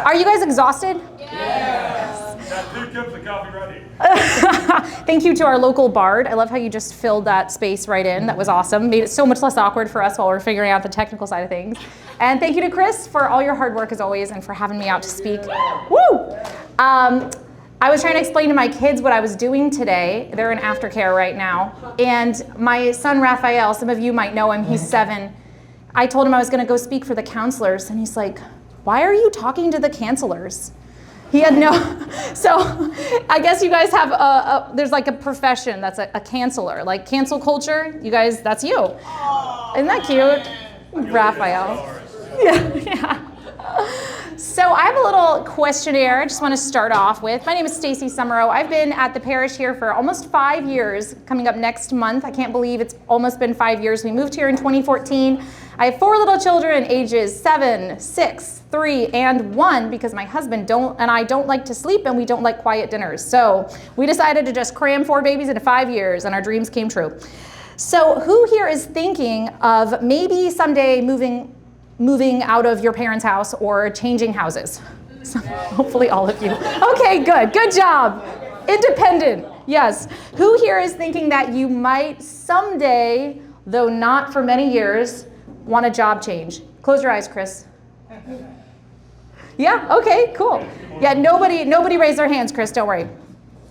Are you guys exhausted? Yes. Got 2 cups of coffee ready. Thank you to our local bard. I love how you just filled that space right in. That was awesome. Made it so much less awkward for us while we're figuring out the technical side of things. And thank you to Chris for all your hard work as always and for having me out to speak. Woo! I was trying to explain to my kids what I was doing today. They're in aftercare right now. And my son Raphael, some of you might know him, he's 7. I told him I was going to go speak for the counselors, and he's like, "Why are you talking to the counselors?" He had no, so I guess you guys have there's like a profession that's a counselor, like cancel culture. You guys, that's you. Isn't that cute? Raphael. Yeah. So I have a little questionnaire I just want to start off with. My name is Stacey Sumereau. I've been at the parish here for almost 5 years, coming up next month. I can't believe it's almost been 5 years. We moved here in 2014. I have 4 little children, ages 7, 6, 3, and 1, because my husband and I don't like to sleep and we don't like quiet dinners. So we decided to just cram 4 babies into 5 years, and our dreams came true. So who here is thinking of maybe someday moving out of your parents' house or changing houses? So, hopefully all of you. Okay, good job. Independent, yes. Who here is thinking that you might someday, though not for many years, want a job change? Close your eyes, Chris. Yeah, okay, cool. Yeah, nobody raised their hands, Chris, don't worry.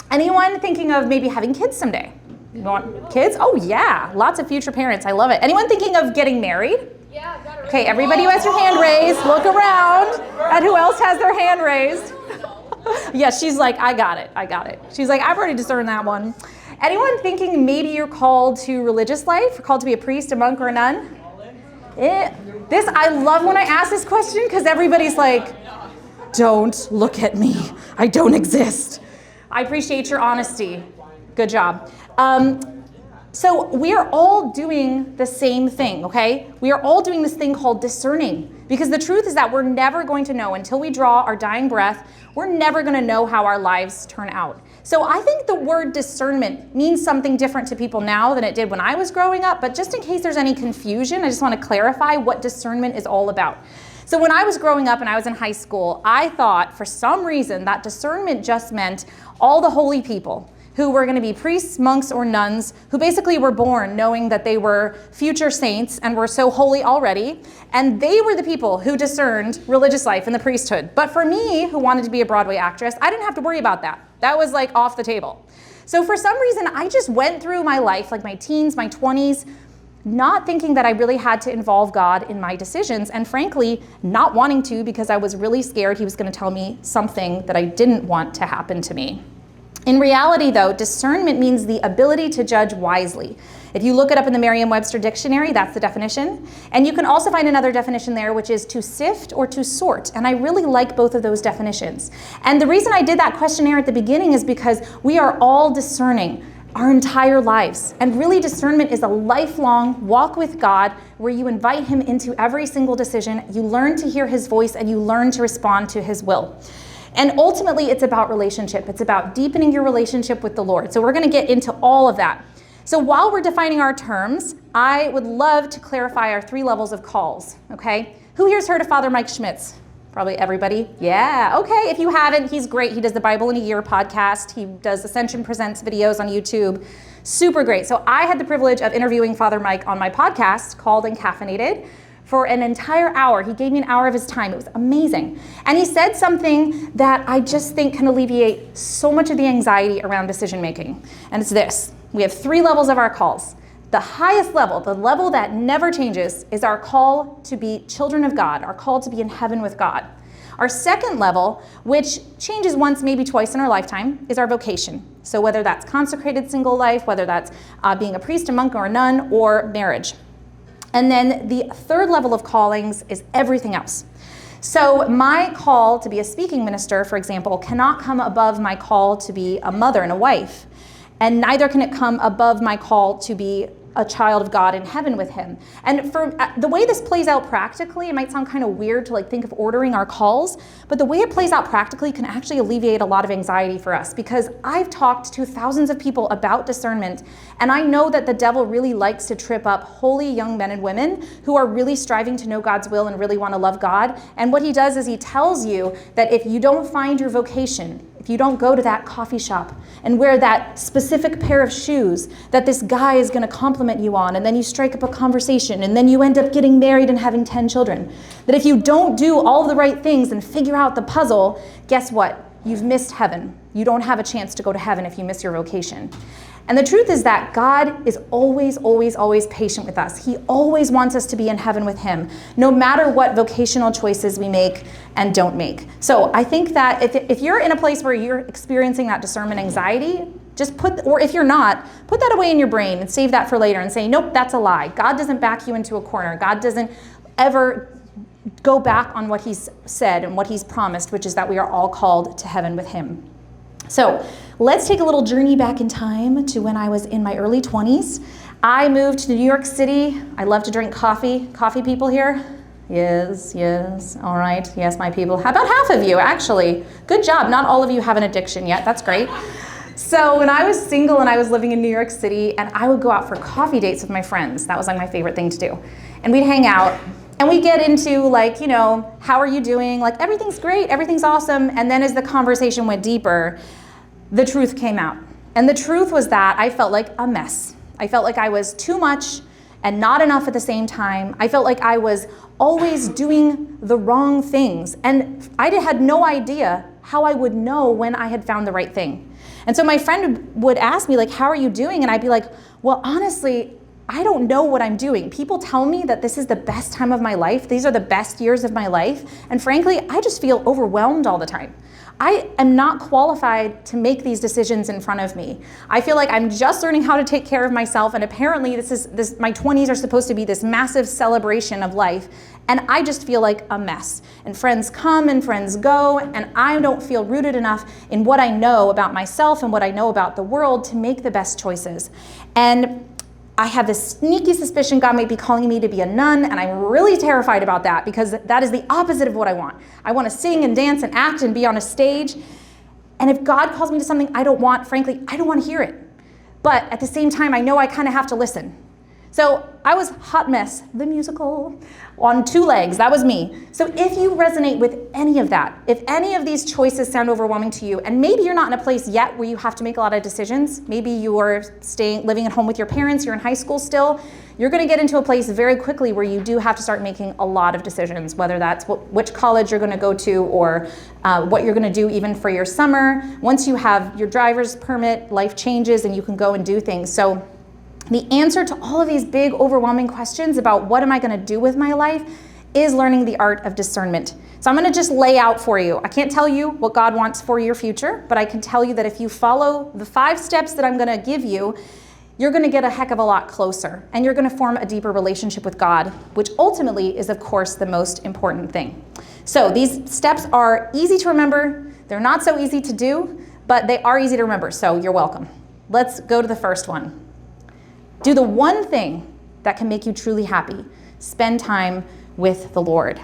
Anyone thinking of maybe having kids someday? You want kids? Oh yeah, lots of future parents, I love it. Anyone thinking of getting married? Yeah, got it. Okay, everybody who has your hand raised, look around at who else has their hand raised. Yeah, she's like, I got it. She's like, I've already discerned that one. Anyone thinking maybe you're called to religious life, called to be a priest, a monk, or a nun? I love when I ask this question because everybody's like, don't look at me. I don't exist. I appreciate your honesty. Good job. So we are all doing the same thing, okay? We are all doing this thing called discerning, because the truth is that we're never going to know until we draw our dying breath. We're never going to know how our lives turn out. So I think the word discernment means something different to people now than it did when I was growing up, but just in case there's any confusion, I just want to clarify what discernment is all about. So when I was growing up and I was in high school, I thought for some reason that discernment just meant all the holy people who were going to be priests, monks, or nuns, who basically were born knowing that they were future saints and were so holy already, and they were the people who discerned religious life and the priesthood. But for me, who wanted to be a Broadway actress, I didn't have to worry about that. That was like off the table. So for some reason, I just went through my life, like my teens, my 20s, not thinking that I really had to involve God in my decisions, and frankly, not wanting to because I was really scared he was going to tell me something that I didn't want to happen to me. In reality, though, discernment means the ability to judge wisely. If you look it up in the Merriam-Webster dictionary, that's the definition. And you can also find another definition there, which is to sift or to sort. And I really like both of those definitions. And the reason I did that questionnaire at the beginning is because we are all discerning our entire lives. And really, discernment is a lifelong walk with God where you invite him into every single decision, you learn to hear his voice, and you learn to respond to his will. And ultimately, it's about relationship. It's about deepening your relationship with the Lord. So we're going to get into all of that. So while we're defining our terms, I would love to clarify our 3 levels of calls, okay? Who here's heard of Father Mike Schmitz? Probably everybody. Yeah, okay. If you haven't, he's great. He does the Bible in a Year podcast. He does Ascension Presents videos on YouTube. Super great. So I had the privilege of interviewing Father Mike on my podcast called Encaffeinated for an entire hour. He gave me an hour of his time. It was amazing. And he said something that I just think can alleviate so much of the anxiety around decision making. And it's this. We have 3 levels of our calls. The highest level, the level that never changes, is our call to be children of God, our call to be in heaven with God. Our second level, which changes once, maybe twice in our lifetime, is our vocation. So whether that's consecrated single life, whether that's being a priest, a monk, or a nun, or marriage. And then the third level of callings is everything else. So my call to be a speaking minister, for example, cannot come above my call to be a mother and a wife. And neither can it come above my call to be a child of God in heaven with him. And for the way this plays out practically, it might sound kind of weird to like think of ordering our calls, but the way it plays out practically can actually alleviate a lot of anxiety for us, because I've talked to thousands of people about discernment, and I know that the devil really likes to trip up holy young men and women who are really striving to know God's will and really want to love God. And what he does is he tells you that if you don't find your vocation, if you don't go to that coffee shop and wear that specific pair of shoes that this guy is going to compliment you on, and then you strike up a conversation, and then you end up getting married and having 10 children, that if you don't do all the right things and figure out the puzzle, guess what? You've missed heaven. You don't have a chance to go to heaven if you miss your vocation. And the truth is that God is always, always, always patient with us. He always wants us to be in heaven with him, no matter what vocational choices we make and don't make. So I think that if you're in a place where you're experiencing that discernment anxiety, or if you're not, put that away in your brain and save that for later and say, nope, that's a lie. God doesn't back you into a corner. God doesn't ever go back on what he's said and what he's promised, which is that we are all called to heaven with him. So let's take a little journey back in time to when I was in my early 20s. I moved to New York City. I love to drink coffee. Coffee people here? Yes, yes. All right. Yes, my people. About half of you, actually. Good job. Not all of you have an addiction yet. That's great. So when I was single and I was living in New York City, and I would go out for coffee dates with my friends. That was like my favorite thing to do. And we'd hang out. And we get into like, how are you doing? Like, everything's great, everything's awesome. And then as the conversation went deeper, the truth came out. And the truth was that I felt like a mess. I felt like I was too much and not enough at the same time. I felt like I was always doing the wrong things. And I had no idea how I would know when I had found the right thing. And so my friend would ask me, like, how are you doing? And I'd be like, well, honestly, I don't know what I'm doing. People tell me that this is the best time of my life. These are the best years of my life. And frankly, I just feel overwhelmed all the time. I am not qualified to make these decisions in front of me. I feel like I'm just learning how to take care of myself. And apparently my 20s are supposed to be this massive celebration of life. And I just feel like a mess. And friends come and friends go. And I don't feel rooted enough in what I know about myself and what I know about the world to make the best choices. And I have this sneaky suspicion God might be calling me to be a nun, and I'm really terrified about that, because that is the opposite of what I want. I want to sing and dance and act and be on a stage. And if God calls me to something I don't want, frankly, I don't want to hear it. But at the same time, I know I kind of have to listen. So I was Hot Mess, the musical, on 2 legs. That was me. So if you resonate with any of that, if any of these choices sound overwhelming to you, and maybe you're not in a place yet where you have to make a lot of decisions, maybe you are living at home with your parents, you're in high school still, you're going to get into a place very quickly where you do have to start making a lot of decisions, whether that's which college you're going to go to, or what you're going to do even for your summer. Once you have your driver's permit, life changes and you can go and do things. So the answer to all of these big, overwhelming questions about what am I going to do with my life is learning the art of discernment. So I'm going to just lay out for you. I can't tell you what God wants for your future, but I can tell you that if you follow the 5 steps that I'm going to give you, you're going to get a heck of a lot closer, and you're going to form a deeper relationship with God, which ultimately is, of course, the most important thing. So these steps are easy to remember. They're not so easy to do, but they are easy to remember, so you're welcome. Let's go to the first one. Do the one thing that can make you truly happy. Spend time with the Lord.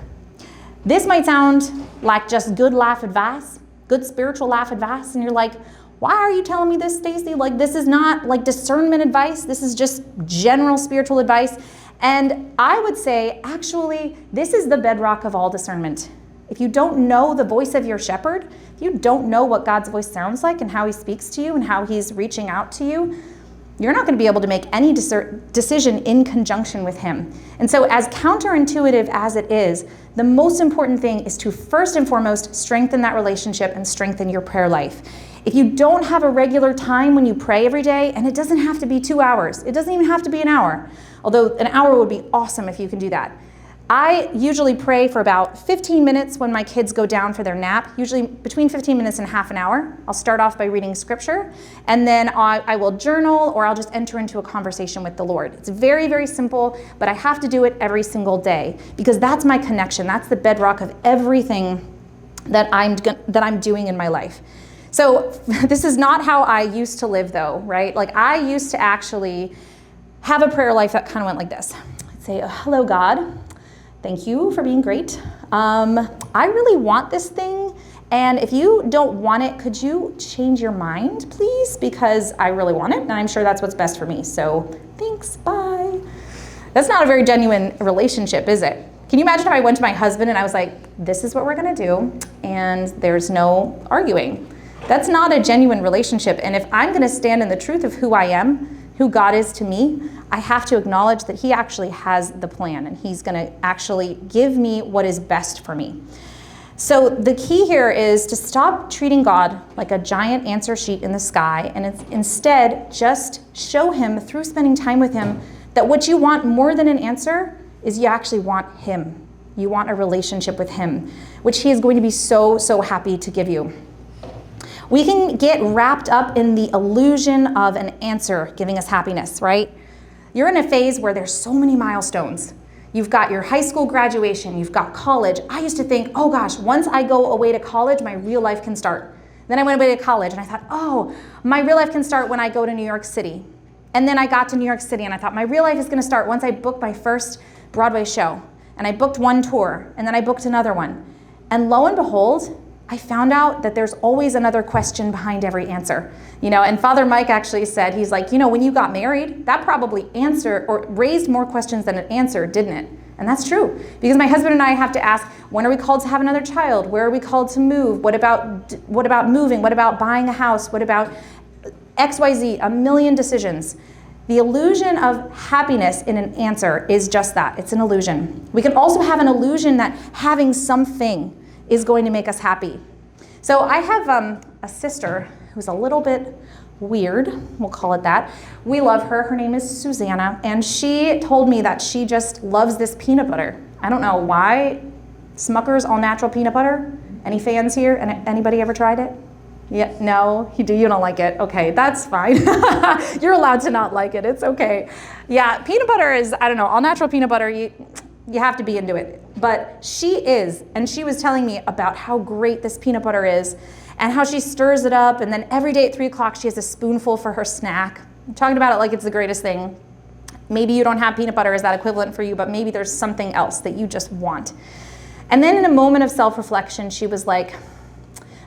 This might sound like just good life advice, good spiritual life advice, and you're like, why are you telling me this, Stacey? Like, this is not like discernment advice. This is just general spiritual advice. And I would say, actually, this is the bedrock of all discernment. If you don't know the voice of your shepherd, if you don't know what God's voice sounds like and how he speaks to you and how he's reaching out to you, you're not going to be able to make any decision in conjunction with him. And so as counterintuitive as it is, the most important thing is to first and foremost strengthen that relationship and strengthen your prayer life. If you don't have a regular time when you pray every day, and it doesn't have to be 2 hours, it doesn't even have to be an hour, although an hour would be awesome if you can do that. I usually pray for about 15 minutes when my kids go down for their nap, usually between 15 minutes and half an hour. I'll start off by reading scripture, and then I will journal, or I'll just enter into a conversation with the Lord. It's very, very simple, but I have to do it every single day because that's my connection. That's the bedrock of everything that I'm doing in my life. So this is not how I used to live though, right? Like I used to actually have a prayer life that kind of went like this. I'd say, hello, God. Thank you for being great. I really want this thing. And if you don't want it, could you change your mind, please? Because I really want it, and I'm sure that's what's best for me. So thanks, bye. That's not a very genuine relationship, is it? Can you imagine if I went to my husband and I was like, this is what we're gonna do, and there's no arguing? That's not a genuine relationship. And if I'm gonna stand in the truth of who I am, who God is to me, I have to acknowledge that he actually has the plan, and he's gonna actually give me what is best for me. So the key here is to stop treating God like a giant answer sheet in the sky, and instead just show him through spending time with him that what you want more than an answer is you actually want him. You want a relationship with him, which he is going to be so, so happy to give you. We can get wrapped up in the illusion of an answer giving us happiness, right? You're in a phase where there's so many milestones. You've got your high school graduation, you've got college. I used to think, oh gosh, once I go away to college, my real life can start. Then I went away to college and I thought, oh, my real life can start when I go to New York City. And then I got to New York City and I thought, my real life is gonna start once I book my first Broadway show. And I booked one tour, and then I booked another one. And lo and behold, I found out that there's always another question behind every answer. And Father Mike actually said, he's like, when you got married, that probably answered or raised more questions than it answered, didn't it? And that's true, because my husband and I have to ask, when are we called to have another child? Where are we called to move? What about moving? What about buying a house? What about XYZ, a million decisions. The illusion of happiness in an answer is just that, it's an illusion. We can also have an illusion that having something is going to make us happy. So I have a sister who's a little bit weird, we'll call it that. We love her, her name is Susanna, and she told me that she just loves this peanut butter. I don't know why. Smucker's all natural peanut butter? Any fans here? Anybody ever tried it? Yeah, no, you don't like it. Okay, that's fine. You're allowed to not like it, it's okay. Yeah, peanut butter is, I don't know, all natural peanut butter, you have to be into it. But she is, and she was telling me about how great this peanut butter is and how she stirs it up, and then every day at 3 o'clock she has a spoonful for her snack. I'm talking about it like it's the greatest thing. Maybe you don't have peanut butter as that equivalent for you, but maybe there's something else that you just want. And then in a moment of self-reflection, she was like,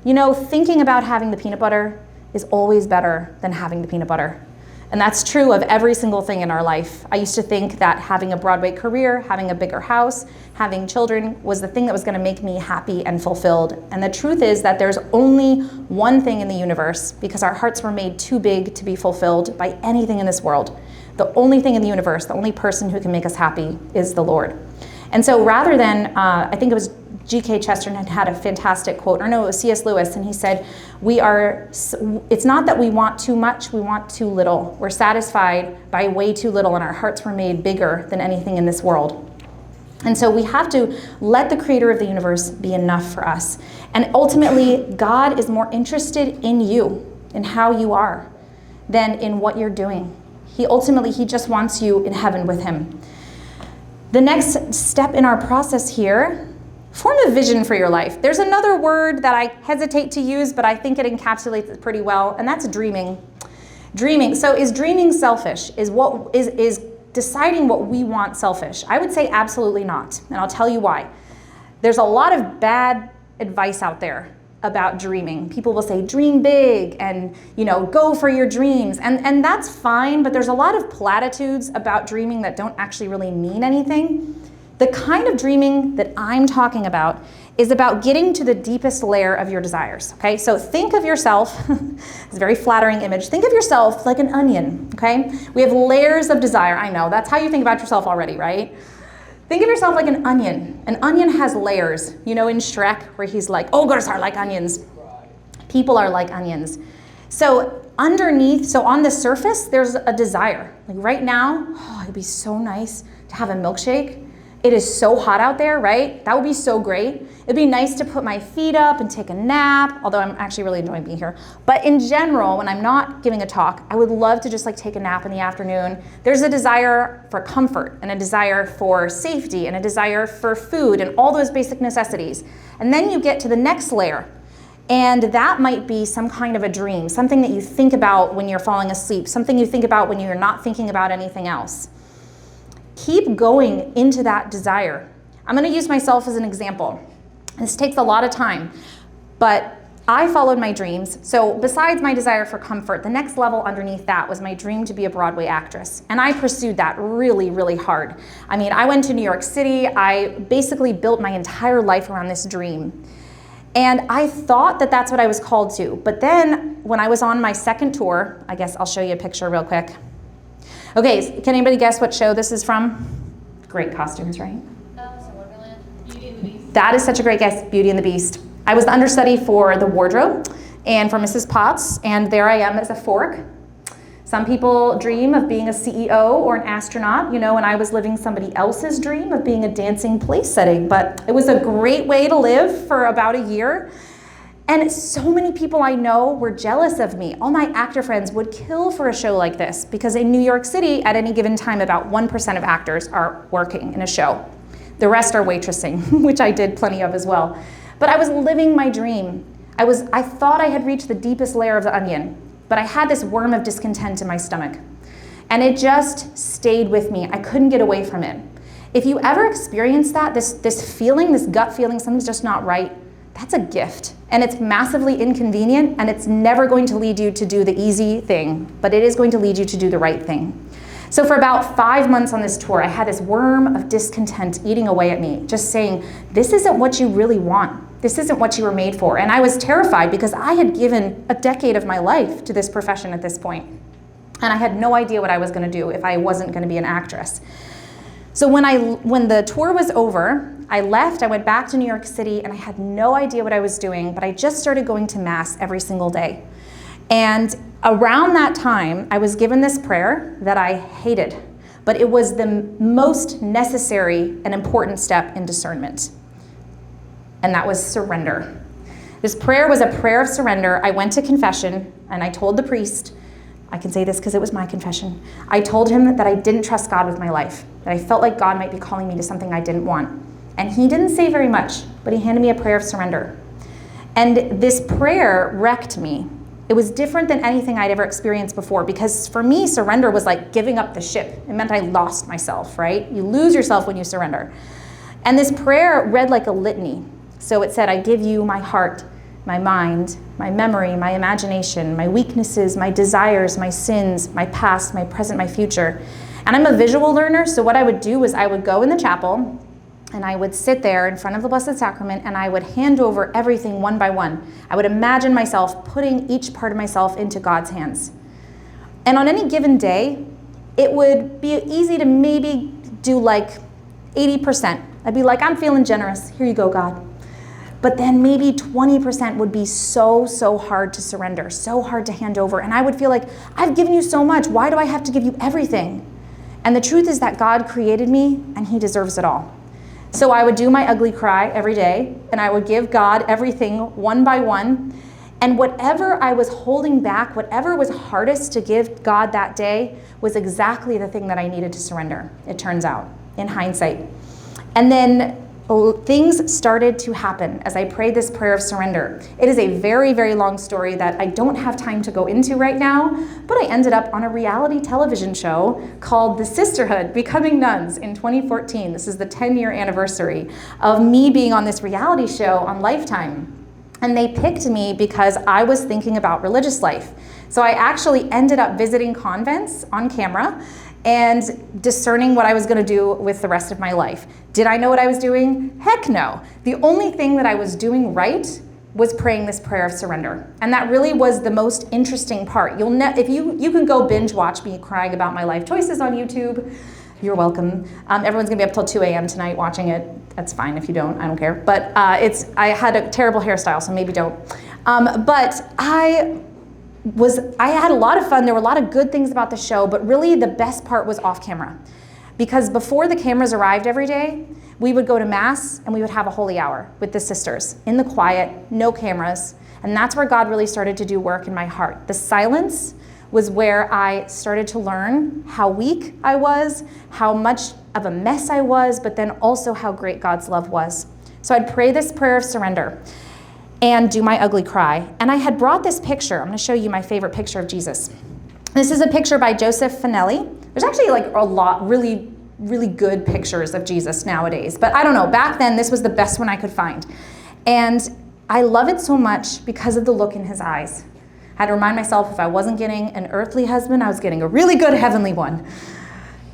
thinking about having the peanut butter is always better than having the peanut butter. And that's true of every single thing in our life. I used to think that having a Broadway career, having a bigger house, having children was the thing that was going to make me happy and fulfilled. And the truth is that there's only one thing in the universe, because our hearts were made too big to be fulfilled by anything in this world. The only thing in the universe, the only person who can make us happy is the Lord. And so rather than, I think it was G.K. Chesterton had a fantastic quote, or no, it was C.S. Lewis, and he said, it's not that we want too much, we want too little. We're satisfied by way too little, and our hearts were made bigger than anything in this world. And so we have to let the creator of the universe be enough for us. And ultimately, God is more interested in you, in how you are, than in what you're doing. He just wants you in heaven with him. The next step in our process here, form a vision for your life. There's another word that I hesitate to use, but I think it encapsulates it pretty well, and that's dreaming. Dreaming. So is dreaming selfish? Is deciding what we want selfish? I would say absolutely not, and I'll tell you why. There's a lot of bad advice out there about dreaming. People will say, dream big, and go for your dreams, and that's fine, but there's a lot of platitudes about dreaming that don't actually really mean anything. The kind of dreaming that I'm talking about is about getting to the deepest layer of your desires, okay? So think of yourself, it's a very flattering image, think of yourself like an onion, okay? We have layers of desire, I know, that's how you think about yourself already, right? Think of yourself like an onion. An onion has layers, in Shrek, where he's like, ogres are like onions. People are like onions. So underneath, so on the surface, there's a desire. Like right now, it'd be so nice to have a milkshake. It is so hot out there, right? That would be so great. It'd be nice to put my feet up and take a nap, although I'm actually really enjoying being here. But in general, when I'm not giving a talk, I would love to just take a nap in the afternoon. There's a desire for comfort and a desire for safety and a desire for food and all those basic necessities. And then you get to the next layer. And that might be some kind of a dream, something that you think about when you're falling asleep, something you think about when you're not thinking about anything else. Keep going into that desire. I'm going to use myself as an example. This takes a lot of time, but I followed my dreams. So besides my desire for comfort, the next level underneath that was my dream to be a Broadway actress. And I pursued that really, really hard. I mean, I went to New York City. I basically built my entire life around this dream. And I thought that that's what I was called to. But then when I was on my second tour, I guess I'll show you a picture real quick. Okay, can anybody guess what show this is from? Great costumes, right? Beauty and the Beast. That is such a great guess, Beauty and the Beast. I was the understudy for the wardrobe and for Mrs. Potts, and there I am as a fork. Some people dream of being a CEO or an astronaut, you know, and I was living somebody else's dream of being a dancing place setting, but it was a great way to live for about a year. And so many people I know were jealous of me. All my actor friends would kill for a show like this because in New York City, at any given time, about 1% of actors are working in a show. The rest are waitressing, which I did plenty of as well. But I was living my dream. I thought I had reached the deepest layer of the onion, but I had this worm of discontent in my stomach. And it just stayed with me. I couldn't get away from it. If you ever experience that, this feeling, this gut feeling, something's just not right, that's a gift. And it's massively inconvenient, and it's never going to lead you to do the easy thing, but it is going to lead you to do the right thing. So for about 5 months on this tour, I had this worm of discontent eating away at me, just saying, this isn't what you really want. This isn't what you were made for. And I was terrified because I had given a decade of my life to this profession at this point. And I had no idea what I was going to do if I wasn't going to be an actress. So when the tour was over, I left, I went back to New York City, and I had no idea what I was doing, but I just started going to Mass every single day. And around that time, I was given this prayer that I hated, but it was the most necessary and important step in discernment. And that was surrender. This prayer was a prayer of surrender. I went to confession, and I told the priest, I can say this because it was my confession, I told him that I didn't trust God with my life, that I felt like God might be calling me to something I didn't want. And he didn't say very much, but he handed me a prayer of surrender. And this prayer wrecked me. It was different than anything I'd ever experienced before, because for me, surrender was like giving up the ship. It meant I lost myself, right? You lose yourself when you surrender. And this prayer read like a litany. So it said, I give you my heart, my mind, my memory, my imagination, my weaknesses, my desires, my sins, my past, my present, my future. And I'm a visual learner, so what I would do was I would go in the chapel, and I would sit there in front of the Blessed Sacrament, and I would hand over everything one by one. I would imagine myself putting each part of myself into God's hands. And on any given day, it would be easy to maybe do like 80%. I'd be like, I'm feeling generous. Here you go, God. But then maybe 20% would be so hard to surrender, so hard to hand over. And I would feel like, I've given you so much. Why do I have to give you everything? And the truth is that God created me, and he deserves it all. So I would do my ugly cry every day, and I would give God everything one by one. And whatever I was holding back, whatever was hardest to give God that day, was exactly the thing that I needed to surrender, it turns out, in hindsight. And then things started to happen as I prayed this prayer of surrender. It is a very long story that I don't have time to go into right now, but I ended up on a reality television show called The Sisterhood, Becoming Nuns in 2014. This is the 10-year anniversary of me being on this reality show on Lifetime. And they picked me because I was thinking about religious life. So I actually ended up visiting convents on camera and discerning what I was going to do with the rest of my life. Did I know what I was doing? Heck no. The only thing that I was doing right was praying this prayer of surrender. And that really was the most interesting part. If you can go binge watch me crying about my life choices on YouTube. You're welcome. Everyone's gonna be up till 2 a.m. tonight watching it. That's fine if you don't, I don't care. But I had a terrible hairstyle, so maybe don't. But I had a lot of fun. There were a lot of good things about the show, but really the best part was off camera. Because before the cameras arrived every day, we would go to Mass and we would have a holy hour with the sisters in the quiet, no cameras. And that's where God really started to do work in my heart. The silence was where I started to learn how weak I was, how much of a mess I was, but then also how great God's love was. So I'd pray this prayer of surrender. and do my ugly cry. And I had brought this picture. I'm going to show you my favorite picture of Jesus. This is a picture by Joseph Finelli. There's actually like a lot, really good pictures of Jesus nowadays. But I don't know, back then this was the best one I could find. And I love it so much because of the look in his eyes. I had to remind myself if I wasn't getting an earthly husband, I was getting a really good heavenly one.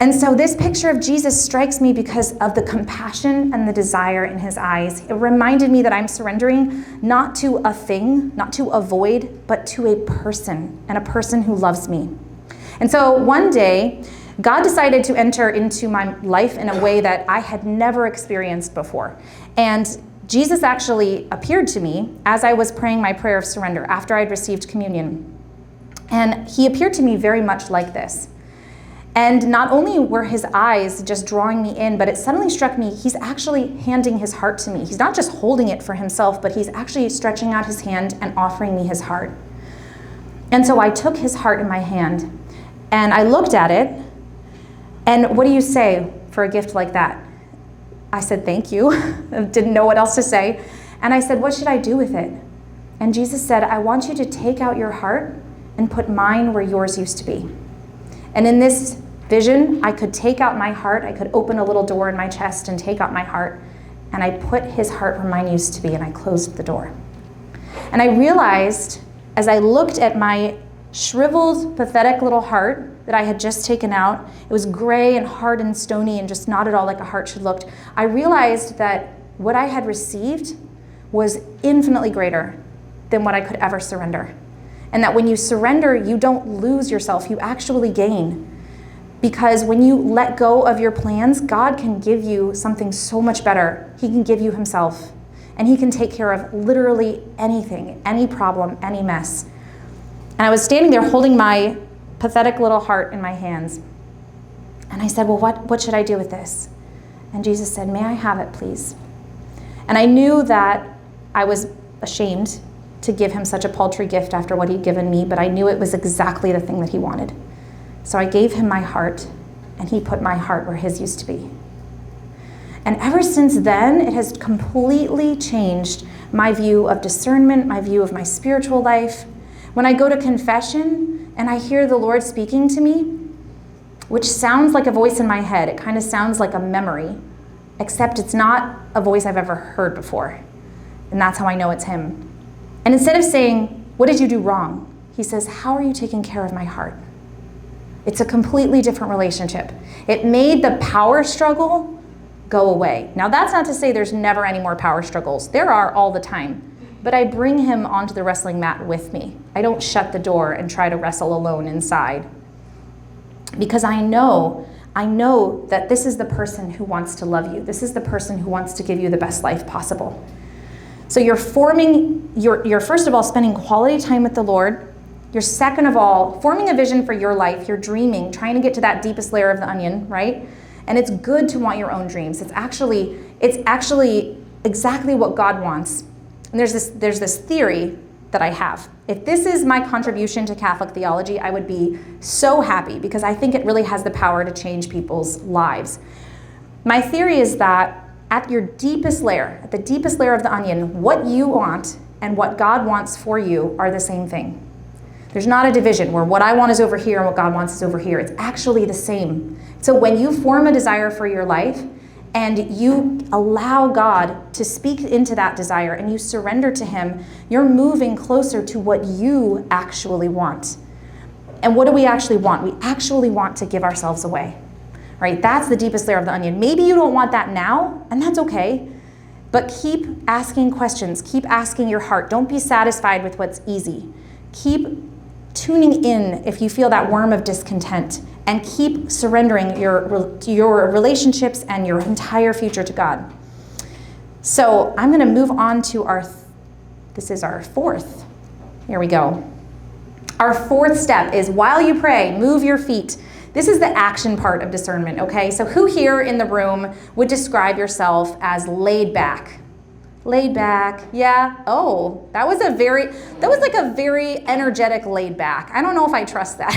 And so this picture of Jesus strikes me because of the compassion and the desire in his eyes. It reminded me that I'm surrendering not to a thing, not to a void, but to a person, and a person who loves me. And so one day, God decided to enter into my life in a way that I had never experienced before. And Jesus actually appeared to me as I was praying my prayer of surrender after I'd received communion. And he appeared to me very much like this. And not only were his eyes just drawing me in, but it suddenly struck me, he's actually handing his heart to me. He's not just holding it for himself, but he's actually stretching out his hand and offering me his heart. And so I took his heart in my hand and I looked at it. And what do you say for a gift like that? I said, thank you. I didn't know what else to say. And I said, what should I do with it? And Jesus said, I want you to take out your heart and put mine where yours used to be. And in this vision, I could take out my heart. I could open a little door in my chest and take out my heart. And I put his heart where mine used to be, and I closed the door. And I realized, as I looked at my shriveled, pathetic little heart that I had just taken out, it was gray and hard and stony and just not at all like a heart should look. I realized that what I had received was infinitely greater than what I could ever surrender. And that when you surrender, you don't lose yourself, you actually gain. Because when you let go of your plans, God can give you something so much better. He can give you himself. And he can take care of literally anything, any problem, any mess. And I was standing there holding my pathetic little heart in my hands. And I said, well, what should I do with this? And Jesus said, may I have it, please? And I knew that I was ashamed to give him such a paltry gift after what he'd given me, but I knew it was exactly the thing that he wanted. So I gave him my heart, and he put my heart where his used to be. And ever since then, it has completely changed my view of discernment, my view of my spiritual life. When I go to confession and I hear the Lord speaking to me, which sounds like a voice in my head, it kind of sounds like a memory, except it's not a voice I've ever heard before. And that's how I know it's him. And instead of saying, what did you do wrong? He says, how are you taking care of my heart? It's a completely different relationship. It made the power struggle go away. Now that's not to say there's never any more power struggles. There are all the time. But I bring him onto the wrestling mat with me. I don't shut the door and try to wrestle alone inside. Because I know that this is the person who wants to love you. This is the person who wants to give you the best life possible. So you're first of all spending quality time with the Lord. You're second of all forming a vision for your life. You're dreaming, trying to get to that deepest layer of the onion, right? And it's good to want your own dreams. It's actually exactly what God wants. And there's this theory that I have. If this is my contribution to Catholic theology, I would be so happy because I think it really has the power to change people's lives. My theory is that at your deepest layer, at the deepest layer of the onion, what you want and what God wants for you are the same thing. There's not a division where what I want is over here and what God wants is over here. It's actually the same. So when you form a desire for your life and you allow God to speak into that desire and you surrender to him, you're moving closer to what you actually want. And what do we actually want? We actually want to give ourselves away. Right? That's the deepest layer of the onion. Maybe you don't want that now, and that's okay. But keep asking questions. Keep asking your heart. Don't be satisfied with what's easy. Keep tuning in if you feel that worm of discontent, and keep surrendering your relationships and your entire future to God. So I'm going to move on to this is our fourth. Here we go. Our fourth step is while you pray, move your feet. This is the action part of discernment, okay? So who here in the room would describe yourself as laid back? Laid back, yeah. Oh, that was like a very energetic laid back. I don't know if I trust that.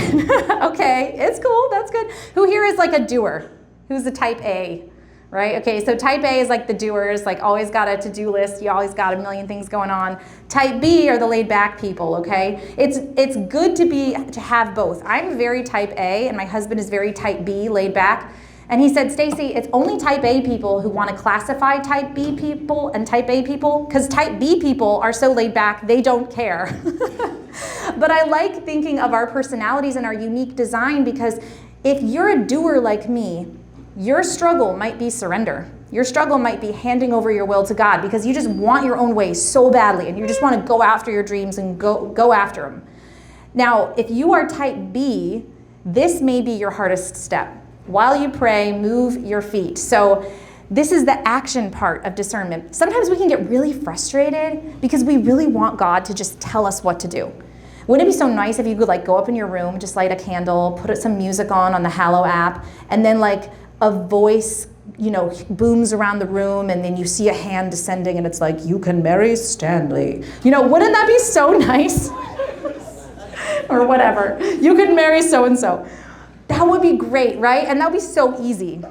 Okay, it's cool, that's good. Who here is like a doer? Who's the type A? right? Okay, so type A is like the doers, like always got a to-do list, you always got a million things going on. Type B are the laid-back people, okay? It's good to have both. I'm very type A, and my husband is very type B, laid back. And he said, Stacey, it's only type A people who want to classify type B people and type A people, because type B people are so laid back, they don't care. But I like thinking of our personalities and our unique design, because if you're a doer like me, your struggle might be surrender. Your struggle might be handing over your will to God, because you just want your own way so badly, and you just want to go after your dreams and go after them. Now, if you are type B, this may be your hardest step. While you pray, move your feet. So this is the action part of discernment. Sometimes we can get really frustrated because we really want God to just tell us what to do. Wouldn't it be so nice if you could like go up in your room, just light a candle, put some music on the Hallow app, and then like a voice, booms around the room, and then you see a hand descending, and it's like, you can marry Stanley. Wouldn't that be so nice? Or whatever. You can marry so-and-so. That would be great, right? And that would be so easy.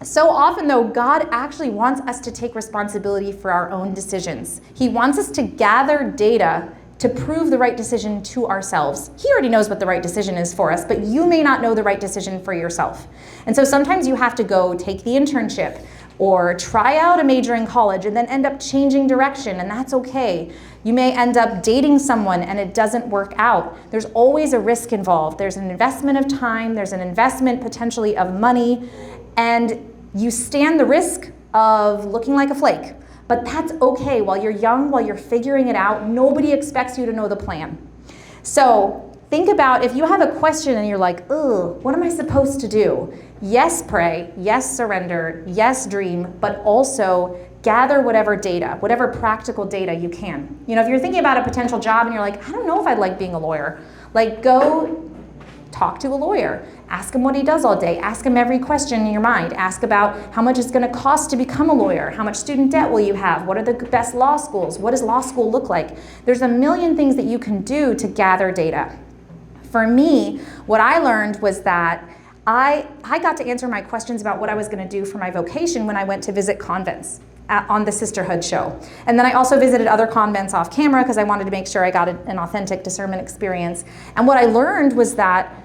So often, though, God actually wants us to take responsibility for our own decisions. He wants us to gather data to prove the right decision to ourselves. He already knows what the right decision is for us, but you may not know the right decision for yourself. And so sometimes you have to go take the internship or try out a major in college and then end up changing direction, and that's okay. You may end up dating someone and it doesn't work out. There's always a risk involved. There's an investment of time, there's an investment potentially of money, and you stand the risk of looking like a flake. But that's okay. While you're young, while you're figuring it out, nobody expects you to know the plan. So think about if you have a question and you're like, ugh, what am I supposed to do? Yes, pray. Yes, surrender. Yes, dream. But also gather whatever data, whatever practical data you can. If you're thinking about a potential job and you're like, I don't know if I'd like being a lawyer, like go talk to a lawyer. Ask him what he does all day. Ask him every question in your mind. Ask about how much it's going to cost to become a lawyer. How much student debt will you have? What are the best law schools? What does law school look like? There's a million things that you can do to gather data. For me, what I learned was that I got to answer my questions about what I was going to do for my vocation when I went to visit convents on the Sisterhood show. And then I also visited other convents off camera because I wanted to make sure I got an authentic discernment experience. And what I learned was that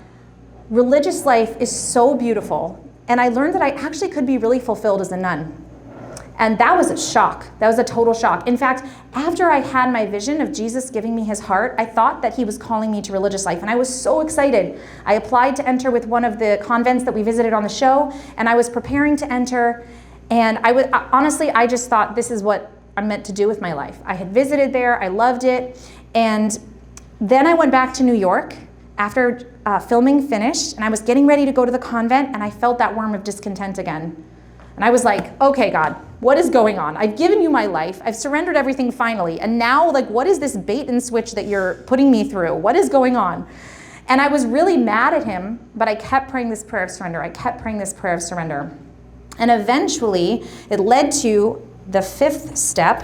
religious life is so beautiful, and I learned that I actually could be really fulfilled as a nun. And that was a shock. That was a total shock. In fact, after I had my vision of Jesus giving me his heart, I thought that he was calling me to religious life, and I was so excited. I applied to enter with one of the convents that we visited on the show, and I was preparing to enter, and honestly, I just thought this is what I'm meant to do with my life. I had visited there, I loved it, and then I went back to New York after filming finished, and I was getting ready to go to the convent, and I felt that worm of discontent again. And I was like, okay, God, what is going on? I've given you my life. I've surrendered everything finally. And now, what is this bait and switch that you're putting me through? What is going on? And I was really mad at him, but I kept praying this prayer of surrender. I kept praying this prayer of surrender. And eventually, it led to the fifth step.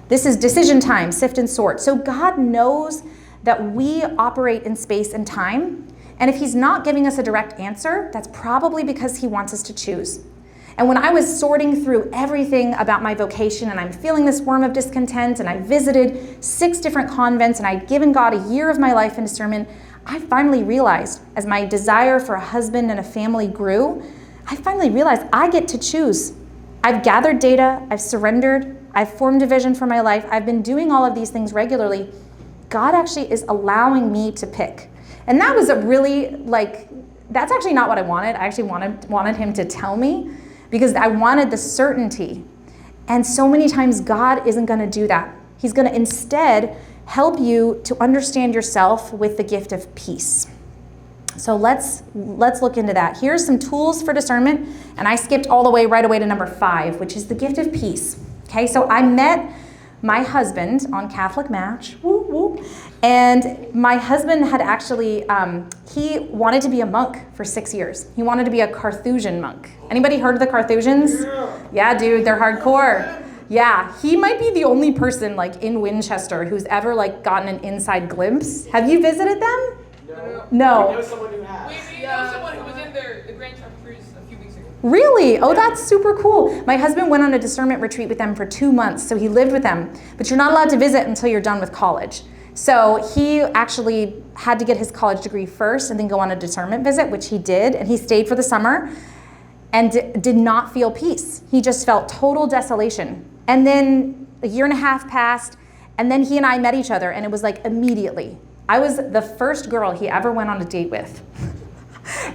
This is decision time, sift and sort. So God knows that we operate in space and time. And if he's not giving us a direct answer, that's probably because he wants us to choose. And when I was sorting through everything about my vocation, and I'm feeling this worm of discontent, and I visited 6 different convents, and I'd given God a year of my life in discernment, I finally realized, as my desire for a husband and a family grew, I finally realized I get to choose. I've gathered data, I've surrendered, I've formed a vision for my life, I've been doing all of these things regularly. God actually is allowing me to pick. And that was a really, that's actually not what I wanted. I actually wanted him to tell me, because I wanted the certainty. And so many times God isn't going to do that. He's going to instead help you to understand yourself with the gift of peace. So let's look into that. Here's some tools for discernment, and I skipped all the way right away to number 5, which is the gift of peace. Okay, so I met my husband on Catholic Match, whoop, whoop, and my husband had actually, he wanted to be a monk for 6 years. He wanted to be a Carthusian monk. Anybody heard of the Carthusians? Yeah, dude, they're hardcore. Yeah, he might be the only person in Winchester who's ever gotten an inside glimpse. Have you visited them? No. No. We know someone who has. We know someone who was in there, the Grand Chartreuse, a few weeks ago. Really? Oh, that's super cool. My husband went on a discernment retreat with them for 2 months, so he lived with them. But you're not allowed to visit until you're done with college. So he actually had to get his college degree first and then go on a discernment visit, which he did, and he stayed for the summer and did not feel peace. He just felt total desolation. And then a year and a half passed, and then he and I met each other, and it was like immediately. I was the first girl he ever went on a date with.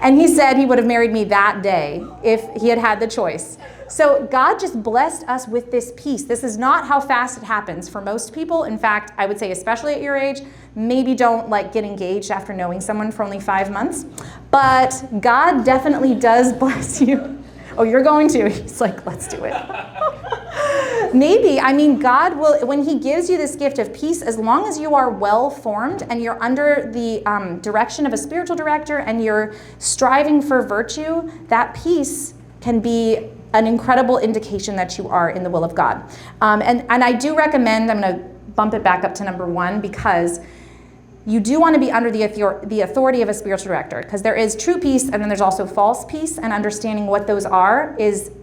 And he said he would have married me that day if he had had the choice. So God just blessed us with this peace. This is not how fast it happens for most people. In fact, I would say especially at your age, maybe don't like get engaged after knowing someone for only 5 months. But God definitely does bless you. Oh, you're going to? He's like, let's do it. Maybe, I mean, God will, when he gives you this gift of peace, as long as you are well formed and you're under the direction of a spiritual director and you're striving for virtue, that peace can be an incredible indication that you are in the will of God. And I do recommend, I'm going to bump it back up to number 1, because you do want to be under the authority of a spiritual director, because there is true peace and then there's also false peace, and understanding what those are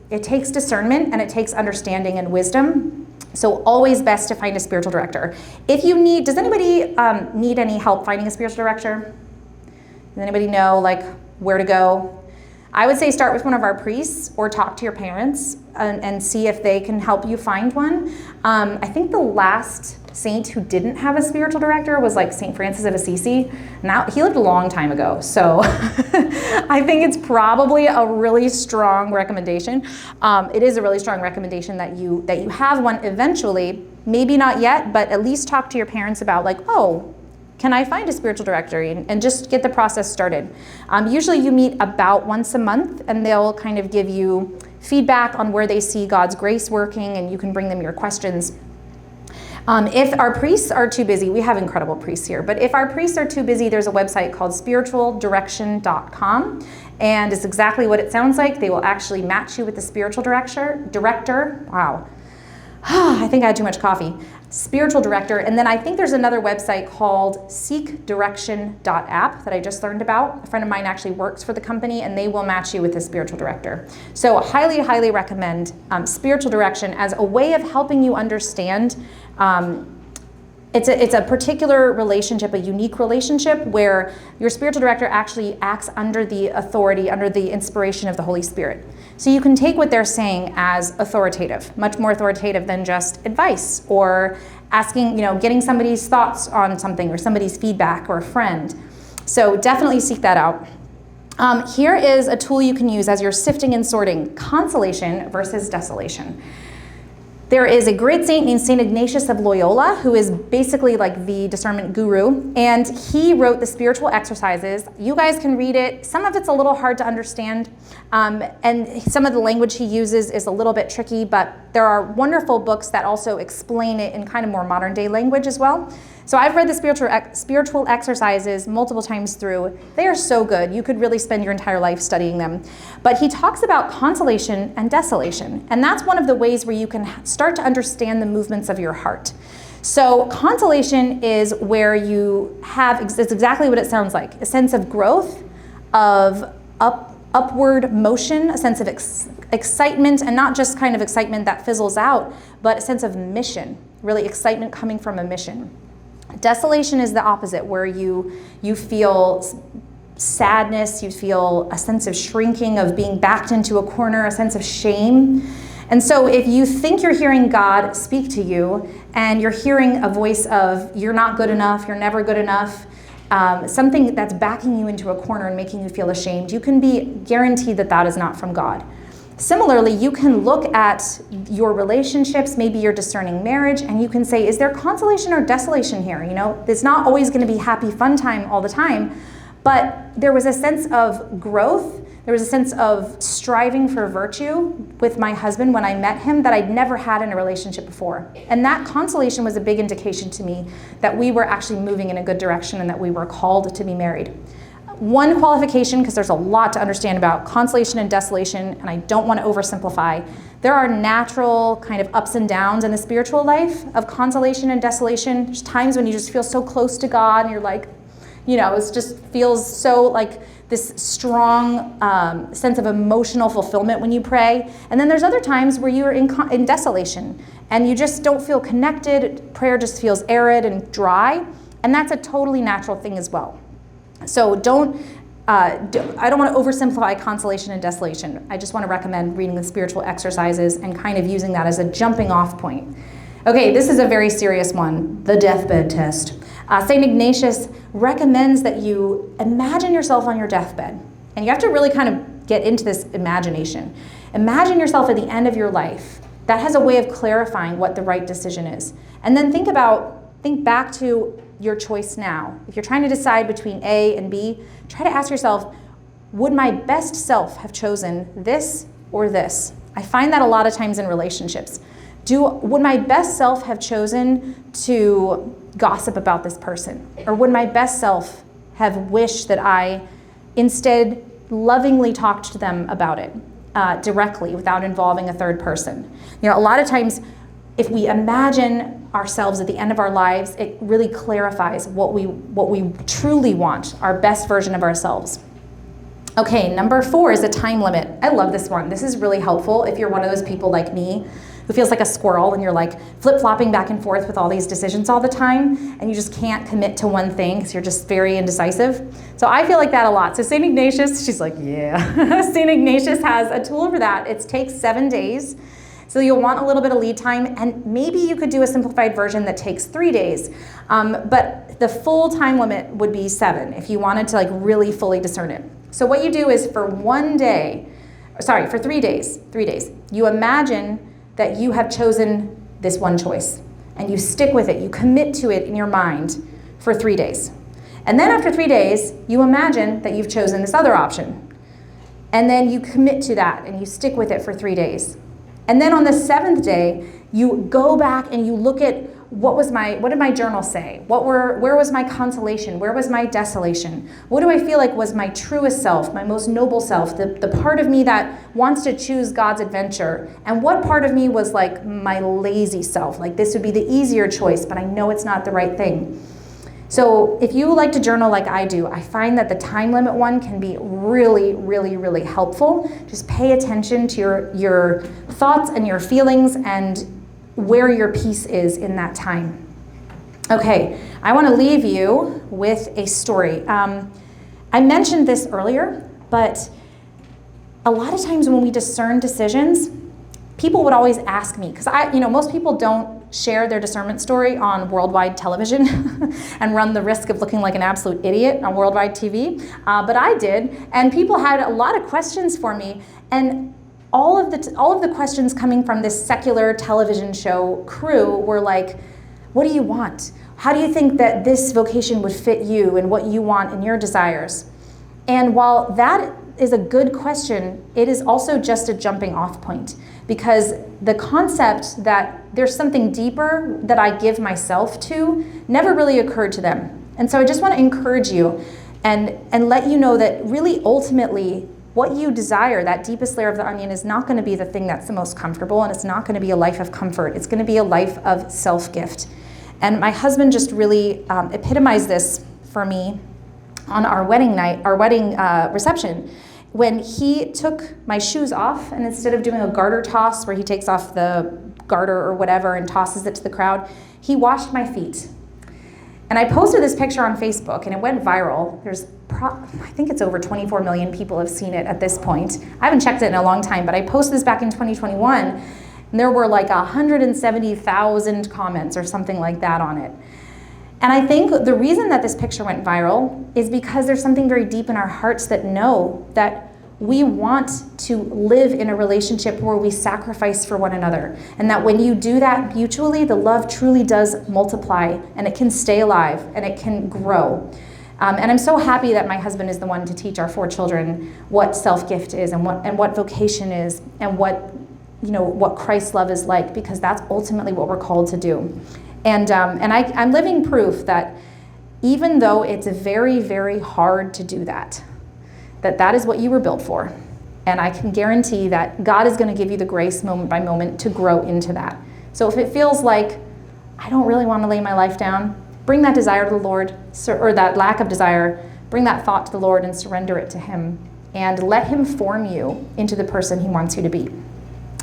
it takes discernment and it takes understanding and wisdom. So always best to find a spiritual director. If you need, does anybody need any help finding a spiritual director? Does anybody know like where to go? I would say start with one of our priests or talk to your parents and see if they can help you find one. I think the last saint who didn't have a spiritual director was like St. Francis of Assisi. Now, he lived a long time ago, so I think it's probably a really strong recommendation. It is a really strong recommendation that you have one eventually. Maybe not yet, but at least talk to your parents about like, oh, can I find a spiritual director, and just get the process started. Usually you meet about once a month, and they'll kind of give you feedback on where they see God's grace working, and you can bring them your questions. If our priests are too busy, we have incredible priests here, but if our priests are too busy, there's a website called spiritualdirection.com, and it's exactly what it sounds like. They will actually match you with the spiritual director. Wow. I think I had too much coffee. Spiritual director. And then I think there's another website called seekdirection.app that I just learned about. A friend of mine actually works for the company, and they will match you with a spiritual director. So highly, highly recommend spiritual direction as a way of helping you understand. It's a particular relationship, a unique relationship where your spiritual director actually acts under the authority, under the inspiration of the Holy Spirit. So you can take what they're saying as authoritative, much more authoritative than just advice or asking, getting somebody's thoughts on something or somebody's feedback or a friend. So definitely seek that out. Here is a tool you can use as you're sifting and sorting consolation versus desolation. There is a great saint named St. Ignatius of Loyola, who is basically like the discernment guru, and he wrote the spiritual exercises. You guys can read it. Some of it's a little hard to understand, and some of the language he uses is a little bit tricky, but there are wonderful books that also explain it in kind of more modern day language as well. So I've read the spiritual exercises multiple times through. They are so good. You could really spend your entire life studying them. But he talks about consolation and desolation. And that's one of the ways where you can start to understand the movements of your heart. So consolation is where you have, it's exactly what it sounds like, a sense of growth, of upward motion, a sense of excitement, and not just kind of excitement that fizzles out, but a sense of mission, really excitement coming from a mission. Desolation is the opposite, where you feel sadness, you feel a sense of shrinking, of being backed into a corner, a sense of shame. And so if you think you're hearing God speak to you, and you're hearing a voice of, you're not good enough, you're never good enough, something that's backing you into a corner and making you feel ashamed, you can be guaranteed that that is not from God. Similarly, you can look at your relationships, maybe your discerning marriage, and you can say, is there consolation or desolation here? It's not always going to be happy, fun time all the time, but there was a sense of growth. There was a sense of striving for virtue with my husband when I met him that I'd never had in a relationship before. And that consolation was a big indication to me that we were actually moving in a good direction and that we were called to be married. One qualification, because there's a lot to understand about consolation and desolation, and I don't want to oversimplify. There are natural kind of ups and downs in the spiritual life of consolation and desolation. There's times when you just feel so close to God and you're like, it just feels so like this strong sense of emotional fulfillment when you pray. And then there's other times where you're in desolation and you just don't feel connected. Prayer just feels arid and dry. And that's a totally natural thing as well. So I don't want to oversimplify consolation and desolation. I just want to recommend reading the spiritual exercises and kind of using that as a jumping off point. Okay, this is a very serious one, the deathbed test. St. Ignatius recommends that you imagine yourself on your deathbed. And you have to really kind of get into this imagination. Imagine yourself at the end of your life. That has a way of clarifying what the right decision is. And then think back to your choice now. If you're trying to decide between A and B, try to ask yourself, would my best self have chosen this or this? I find that a lot of times in relationships. Would my best self have chosen to gossip about this person? Or would my best self have wished that I instead lovingly talked to them about it directly without involving a third person? You know, a lot of times if we imagine ourselves at the end of our lives, it really clarifies what we truly want, our best version of ourselves. Okay, number 4 is a time limit. I love this one. This is really helpful if you're one of those people like me who feels like a squirrel and you're like flip-flopping back and forth with all these decisions all the time and you just can't commit to one thing because you're just very indecisive. So I feel like that a lot. So St. Ignatius, she's like, yeah. St. Ignatius has a tool for that. It takes 7 days. So you'll want a little bit of lead time, and maybe you could do a simplified version that takes 3 days. But the full time limit would be 7 if you wanted to like really fully discern it. So what you do is for 3 days, you imagine that you have chosen this one choice and you stick with it, you commit to it in your mind for 3 days. And then after 3 days, you imagine that you've chosen this other option. And then you commit to that and you stick with it for 3 days. And then on the 7th day, you go back and you look at what did my journal say? Where was my consolation? Where was my desolation? What do I feel like was my truest self, my most noble self, the part of me that wants to choose God's adventure? And what part of me was like my lazy self? Like this would be the easier choice, but I know it's not the right thing. So if you like to journal like I do, I find that the time limit one can be really, really, really helpful. Just pay attention to your thoughts and your feelings and where your peace is in that time. Okay, I want to leave you with a story. I mentioned this earlier, but a lot of times when we discern decisions, people would always ask me, because most people don't share their discernment story on worldwide television and run the risk of looking like an absolute idiot on worldwide TV, but I did, and people had a lot of questions for me, and all of the questions coming from this secular television show crew were like, what do you want? How do you think that this vocation would fit you and what you want and your desires? And while that is a good question, it is also just a jumping off point, because the concept that there's something deeper that I give myself to never really occurred to them. And so I just want to encourage you and let you know that really ultimately what you desire, that deepest layer of the onion, is not going to be the thing that's the most comfortable, and it's not going to be a life of comfort. It's going to be a life of self-gift. And my husband just really epitomized this for me on our wedding night, our wedding reception, when he took my shoes off, and instead of doing a garter toss where he takes off the garter or whatever and tosses it to the crowd, he washed my feet. And I posted this picture on Facebook and it went viral. I think it's over 24 million people have seen it at this point. I haven't checked it in a long time, but I posted this back in 2021 and there were like 170,000 comments or something like that on it. And I think the reason that this picture went viral is because there's something very deep in our hearts that know that we want to live in a relationship where we sacrifice for one another. And that when you do that mutually, the love truly does multiply and it can stay alive and it can grow. And I'm so happy that my husband is the one to teach our 4 children what self-gift is and what vocation is and what Christ's love is like, because that's ultimately what we're called to do. And I'm living proof that even though it's very, very hard to do that is what you were built for. And I can guarantee that God is going to give you the grace moment by moment to grow into that. So if it feels like, I don't really want to lay my life down, bring that desire to the Lord, or that lack of desire bring that thought to the Lord and surrender it to Him, and let Him form you into the person He wants you to be.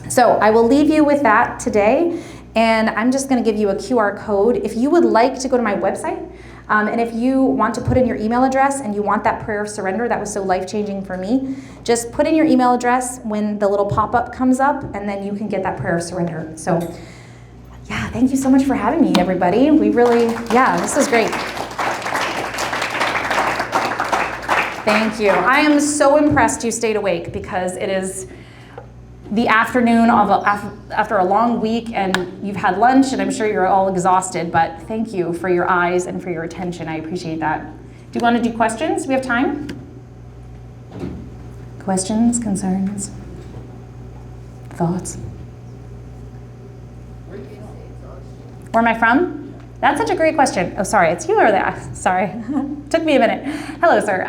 So I will leave you with that today, and I'm just going to give you a QR code. If you would like to go to my website, and if you want to put in your email address and you want that prayer of surrender that was so life-changing for me, just put in your email address when the little pop-up comes up, and then you can get that prayer of surrender. So yeah, thank you so much for having me, everybody. We really, this is great. Thank you. I am so impressed you stayed awake, because it is the afternoon of after a long week, and you've had lunch, and I'm sure you're all exhausted, but thank you for your eyes and for your attention. I appreciate that. Do you want to do questions? Do we have time? Questions, concerns, thoughts? Where am I from? That's such a great question. Oh, sorry, it's you or that? Sorry, took me a minute. Hello, sir.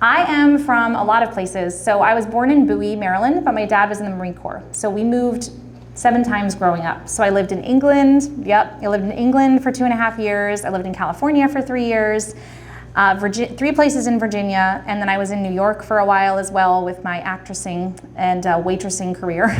I am from a lot of places. So I was born in Bowie, Maryland, but my dad was in the Marine Corps. So we moved 7 times growing up. So I lived in England. I lived in England for 2.5 years. I lived in California for 3 years. 3 places in Virginia, and then I was in New York for a while as well with my actressing and waitressing career.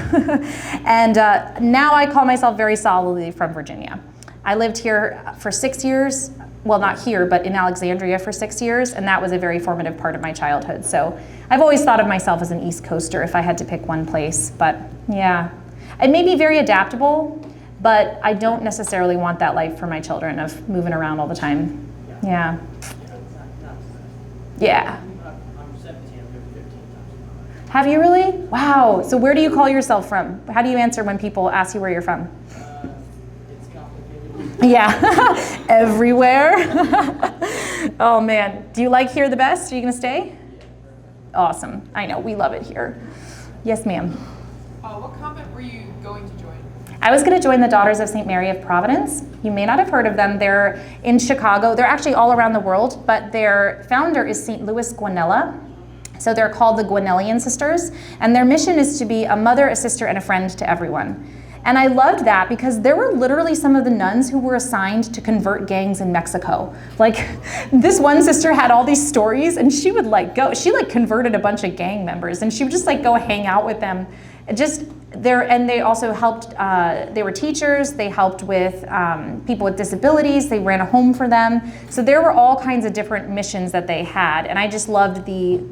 And now I call myself very solidly from Virginia. I lived here for 6 years, well, not here, but in Alexandria for 6 years, and that was a very formative part of my childhood. So I've always thought of myself as an East Coaster if I had to pick one place, but yeah. I may be very adaptable, but I don't necessarily want that life for my children of moving around all the time. Yeah. Yeah. I'm 17, I've been 15 times. Have you really? Wow. So where do you call yourself from? How do you answer when people ask you where you're from? It's complicated. Yeah. Everywhere. Oh man. Do you like here the best? Are you going to stay? Awesome. I know. We love it here. Yes, ma'am. What convent were you going to join? I was going to join the Daughters of St. Mary of Providence. You may not have heard of them. They're in Chicago. They're actually all around the world, but their founder is St. Louis Guanella. So they're called the Guanellian Sisters, and their mission is to be a mother, a sister, and a friend to everyone. And I loved that because there were literally some of the nuns who were assigned to convert gangs in Mexico. Like, this one sister had all these stories, and she would she converted a bunch of gang members, and she would just go hang out with them. And they also helped, they were teachers, they helped with people with disabilities, they ran a home for them. So there were all kinds of different missions that they had, and I just loved the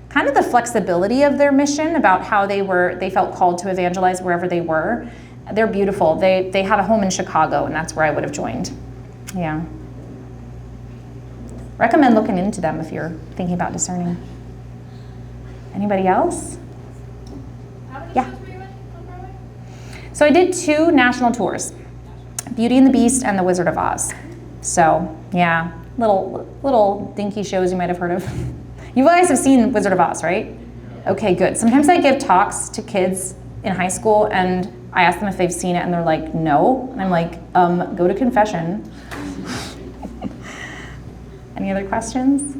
kind of the flexibility of their mission about how they felt called to evangelize wherever they were. They're beautiful. They have a home in Chicago, and that's where I would have joined. Yeah. Recommend looking into them if you're thinking about discerning. Anybody else? How many Yeah. shows were you in on Broadway? So I did 2 national tours, Beauty and the Beast and The Wizard of Oz. So yeah, little dinky shows you might have heard of. You guys have seen Wizard of Oz, right? Okay, good. Sometimes I give talks to kids in high school, and I ask them if they've seen it, and they're like, no. And I'm like, go to confession. Any other questions?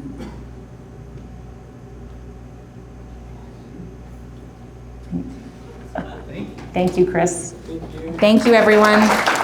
Thank you, Chris. Thank you. Thank you, everyone.